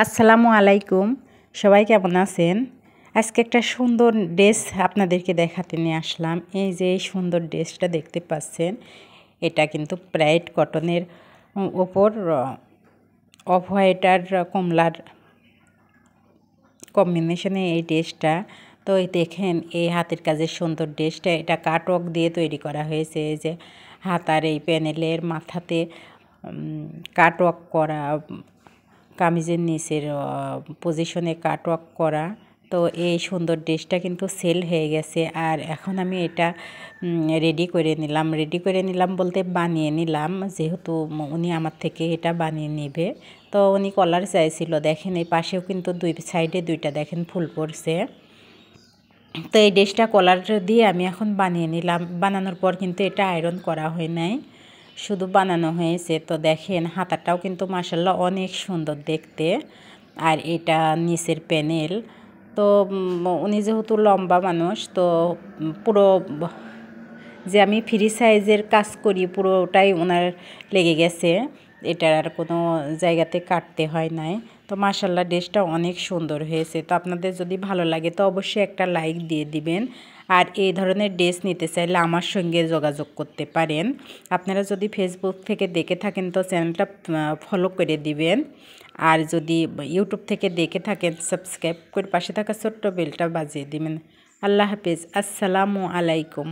আসসালামু আলাইকুম। সবাই কেমন আছেন? আজকে একটা সুন্দর ড্রেস আপনাদেরকে দেখাতে নিয়ে আসলাম। এই যে এই সুন্দর ড্রেসটা দেখতে পাচ্ছেন, এটা কিন্তু প্রাইড কটনের ওপর অফ হোয়াইট আর কমলার কম্বিনেশনে এই ড্রেসটা। তো এই দেখেন এই হাতের কাজের সুন্দর ড্রেসটা, এটা কাটওয়ার্ক দিয়ে তৈরি করা হয়েছে। এই যে হাতার এই প্যানেলের মাথাতে কাটওয়ার্ক করা, কামিজের নিচের পজিশনে কাটওয়ার্ক করা। তো এই সুন্দর ড্রেসটা কিন্তু সেল হয়ে গেছে। আর এখন আমি এটা রেডি করে নিলাম বলতে বানিয়ে নিলাম, যেহেতু উনি আমার থেকে এটা বানিয়ে নেবে। তো উনি কলার চাইছিল, দেখেন এই পাশেও কিন্তু দুই সাইডে দুইটা দেখেন ফুল পড়ছে। তো এই ড্রেসটা কলার দিয়ে আমি এখন বানিয়ে নিলাম। বানানোর পর কিন্তু এটা আয়রন করা হয় নাই, শুধু বানানো হয়েছে। তো দেখেন হাতাটাও কিন্তু মাশাআল্লাহ অনেক সুন্দর দেখতে। আর এটা নিচের প্যানেল। তো উনি যেহেতু লম্বা মানুষ, তো পুরো যে আমি ফ্রি সাইজের কাজ করি পুরোটাই ওনার লেগে গেছে, এটার আর কোনো জায়গাতে কাটতে হয় নাই। তো মাশাআল্লাহ ড্রেসটা অনেক সুন্দর হয়েছে। তো আপনাদের যদি ভালো লাগে তো অবশ্যই একটা লাইক দিয়ে দিবেন। আর এই ধরনের ড্রেস নিতে চাইলে আমার সঙ্গে যোগাযোগ করতে পারেন। আপনারা যদি ফেসবুক থেকে দেখে থাকেন তো চ্যানেলটা ফলো করে দিবেন। আর যদি ইউটিউব থেকে দেখে থাকেন সাবস্ক্রাইব করে পাশে থাকা ছোট্ট বেলটা বাজিয়ে দিবেন। আল্লাহ হাফেজ। আসসালামু আলাইকুম।